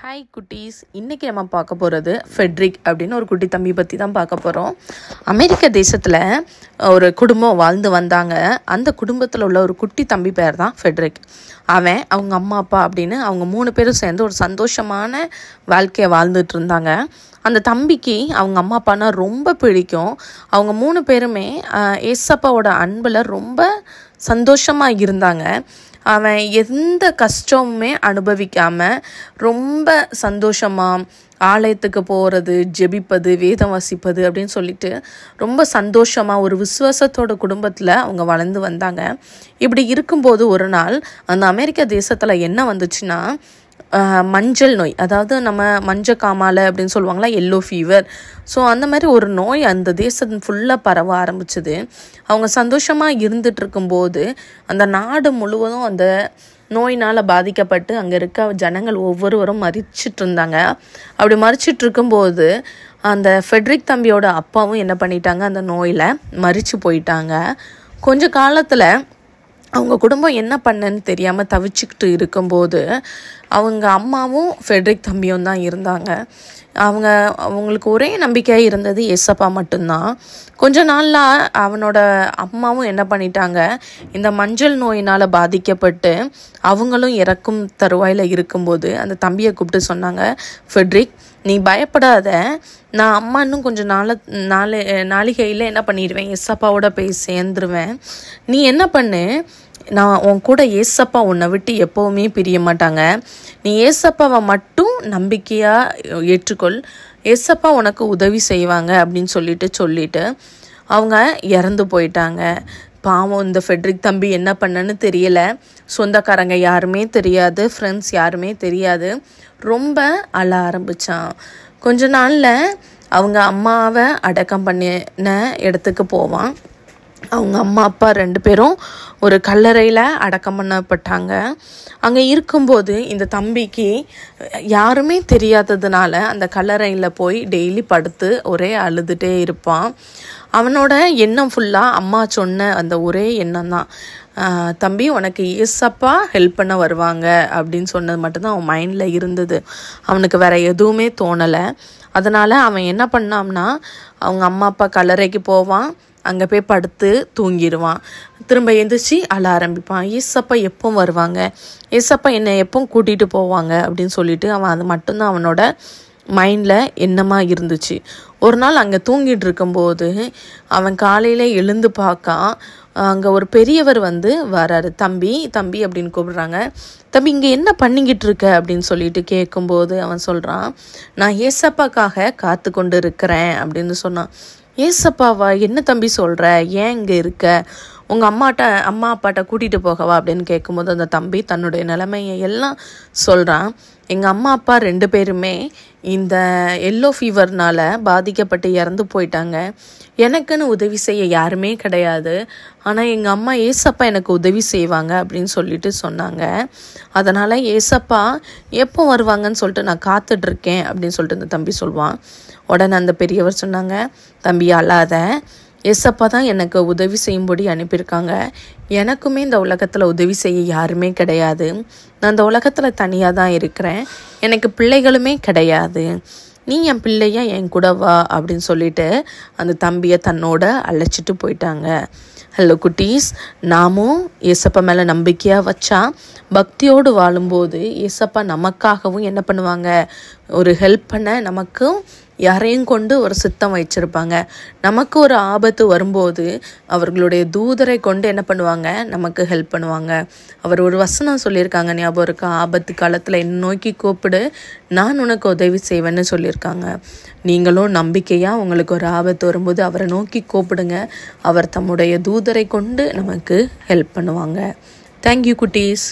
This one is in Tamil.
ஹாய் குட்டீஸ், இன்றைக்கி நம்ம பார்க்க போகிறது ஃபெட்ரிக் அப்படின்னு ஒரு குட்டி தம்பி பற்றி தான் பார்க்க போகிறோம். அமெரிக்க தேசத்தில் ஒரு குடும்பம் வாழ்ந்து வந்தாங்க. அந்த குடும்பத்தில் உள்ள ஒரு குட்டி தம்பி பேர் தான் ஃபெட்ரிக். அவங்க அம்மா அப்பா அப்படின்னு அவங்க 3 பேரும் சேர்ந்து ஒரு சந்தோஷமான வாழ்க்கையை வாழ்ந்துட்டு இருந்தாங்க. அந்த தம்பிக்கு அவங்க அம்மா அப்பானா ரொம்ப பிடிக்கும். அவங்க 3 பேருமே ஏசப்பாவோட அன்பில் ரொம்ப சந்தோஷமாக இருந்தாங்க. அவன் எந்த கஷ்டமுமே அனுபவிக்காமல் ரொம்ப சந்தோஷமாக ஆலயத்துக்கு போகிறது, ஜெபிப்பது, வேதம் வாசிப்பது அப்படின்னு சொல்லிட்டு ரொம்ப சந்தோஷமாக ஒரு விசுவாசத்தோட குடும்பத்தில் அவங்க வளர்ந்து வந்தாங்க. இப்படி இருக்கும்போது ஒரு நாள் அந்த அமெரிக்க தேசத்தில் என்ன வந்துச்சுன்னா, மஞ்சள் நோய், அதாவது நம்ம மஞ்சக்காமாலை அப்படின்னு சொல்லுவாங்களா, எல்லோ ஃபீவர். ஸோ அந்த மாதிரி ஒரு நோய் அந்த தேசம் ஃபுல்லாக பரவ ஆரம்பிச்சுது. அவங்க சந்தோஷமாக இருந்துட்டு இருக்கும்போது அந்த நாடு முழுவதும் அந்த நோயினால் பாதிக்கப்பட்டு அங்கே இருக்க ஜனங்கள் ஒவ்வொருவரும் மரிச்சிட்டு இருந்தாங்க. அப்படி மரிச்சிட்டு இருக்கும்போது அந்த ஃபெட்ரிக் தம்பியோட அப்பாவும் என்ன பண்ணிட்டாங்க, அந்த நோயில் மரிச்சு போயிட்டாங்க. கொஞ்ச காலத்தில் அவங்க குடும்பம் என்ன பண்ணன்னு தெரியாமல் தவிச்சுக்கிட்டு இருக்கும்போது அவங்க அம்மாவும் ஃபெட்ரிக் தம்பியும் தான் இருந்தாங்க. அவங்களுக்கு ஒரே நம்பிக்கையாக இருந்தது ஏசப்பா மட்டும்தான். கொஞ்ச நாளில் அவனோட அம்மாவும் என்ன பண்ணிட்டாங்க, இந்த மஞ்சள் நோயினால் பாதிக்கப்பட்டு அவங்களும் இறக்கும் தருவாயில் இருக்கும்போது அந்த தம்பியை கூப்பிட்டு சொன்னாங்க, ஃபெட்ரிக், நீ பயப்படாத, நான் அம்மா இன்னும் கொஞ்சம் நாளிகையில் என்ன பண்ணிடுவேன், ஏசப்பாவோட போய் சேர்ந்துருவேன். நீ என்ன பண்ணு, நான் உன் கூட ஏசப்பா உன்னை விட்டு எப்போவுமே பிரிய மாட்டாங்க. நீ ஏசப்பாவை மட்டும் நம்பிக்கையாக ஏற்றுக்கொள், ஏசப்பா உனக்கு உதவி செய்வாங்க அப்படின்னு சொல்லிட்டு அவங்க இறந்து போயிட்டாங்க. பாவம், இந்த ஃபெட்ரிக் தம்பி என்ன பண்ணன்னு தெரியல. சொந்தக்காரங்க யாருமே தெரியாது, ஃப்ரெண்ட்ஸ் யாருமே தெரியாது. ரொம்ப அழ ஆரம்பித்தான். கொஞ்ச நாளில் அவங்க அம்மாவை அடக்கம் பண்ணின இடத்துக்கு போவான். அவங்க அம்மா அப்பா 2 பேரும் ஒரு கல்லறையில் அடக்கம் பண்ணப்பட்டாங்க. அங்கே இருக்கும்போது இந்த தம்பிக்கு யாருமே தெரியாததுனால அந்த கல்லறையில் போய் டெய்லி படுத்து ஒரே அழுதுகிட்டே இருப்பான். அவனோட எண்ணம் ஃபுல்லாக அம்மா சொன்ன அந்த ஒரே எண்ணம் தான், தம்பி உனக்கு ஏசப்பா ஹெல்ப் பண்ண வருவாங்க அப்படின்னு சொன்னது மட்டும்தான் அவன் மைண்டில் இருந்தது. அவனுக்கு வேறு எதுவுமே தோணலை. அதனால் அவன் என்ன பண்ணான்னா, அவங்க அம்மா அப்பா கல்லறைக்கு போவான், அங்கே போய் படுத்து தூங்கிடுவான். திரும்ப எழுந்திரிச்சு அழ ஆரம்பிப்பான். ஏசப்பா எப்போ வருவாங்க, ஏசப்பா என்னை எப்போ கூட்டிகிட்டு போவாங்க அப்படின்னு சொல்லிட்டு அவன் அது மட்டும்தான் அவனோட மைண்டில் எண்ணமாக இருந்துச்சு. ஒரு நாள் அங்கே தூங்கிட்டு இருக்கும்போது அவன் காலையில் எழுந்து பார்க்கான். அங்கே ஒரு பெரியவர் வராரு. தம்பி தம்பி அப்படின்னு கூப்பிடுறாங்க. தம்பி, இங்கே என்ன பண்ணிக்கிட்டு இருக்க அப்படின்னு சொல்லிட்டு கேட்கும்போது அவன் சொல்கிறான், நான் ஏசப்பாக்காக காத்து கொண்டு இருக்கிறேன் அப்படின்னு சொன்னான். ஏசப்பாவா, என்ன தம்பி சொல்கிற, ஏன் இங்கே இருக்க, உங்கள் அம்மா அப்பாட்ட கூட்டிகிட்டு போகவா அப்படின்னு கேட்கும்போது அந்த தம்பி தன்னுடைய நிலைமையை எல்லாம் சொல்கிறான். எங்கள் அம்மா அப்பா 2 பேருமே இந்த எல்லோ ஃபீவர்னால் பாதிக்கப்பட்டு இறந்து போயிட்டாங்க. எனக்குன்னு உதவி செய்ய யாருமே கிடையாது. ஆனால் எங்கள் அம்மா ஏசப்பா எனக்கு உதவி செய்வாங்க அப்படின்னு சொல்லிட்டு சொன்னாங்க. அதனால் ஏசப்பா எப்போ வருவாங்கன்னு சொல்லிட்டு நான் காத்துட்ருக்கேன் அப்படின்னு சொல்லிட்டு இந்த தம்பி சொல்லுவான். உடனே அந்த பெரியவர் சொன்னாங்க, தம்பி அழாத, ஏசப்பா தான் எனக்கு உதவி செய்யும்படி அனுப்பியிருக்காங்க. எனக்குமே இந்த உலகத்தில் உதவி செய்ய யாருமே கிடையாது. நான் இந்த உலகத்தில் தனியாக தான் இருக்கிறேன். எனக்கு பிள்ளைகளுமே கிடையாது. நீ என் பிள்ளையா, என் கூட வா அப்படின்னு சொல்லிட்டு அந்த தம்பியை தன்னோட அழைச்சிட்டு போயிட்டாங்க. ஹலோ குட்டீஸ், நாமும் ஏசப்பா மேலே நம்பிக்கையாக வச்சா பக்தியோடு வாழும்போது ஏசப்பா நமக்காகவும் என்ன பண்ணுவாங்க, ஒரு ஹெல்ப் பண்ண நமக்கும் யாரையும் கொண்டு ஒரு சித்தம் வச்சிருப்பாங்க. நமக்கு ஒரு ஆபத்து வரும்போது அவர்களுடைய தூதரை கொண்டு என்ன பண்ணுவாங்க, நமக்கு ஹெல்ப் பண்ணுவாங்க. அவர் ஒரு வசனம் சொல்லியிருக்காங்க, ஞாபகம் இருக்கா, ஆபத்து காலத்தில் என்னை நோக்கி கூப்பிடு, நான் உனக்கு உதவி செய்வேன்னு சொல்லியிருக்காங்க. நீங்களும் நம்பிக்கையாக உங்களுக்கு ஒரு ஆபத்து வரும்போது அவரை நோக்கி கூப்பிடுங்க. அவர் தம்முடைய தூதரை கொண்டு நமக்கு ஹெல்ப் பண்ணுவாங்க. தேங்க்யூ குட்டீஸ்.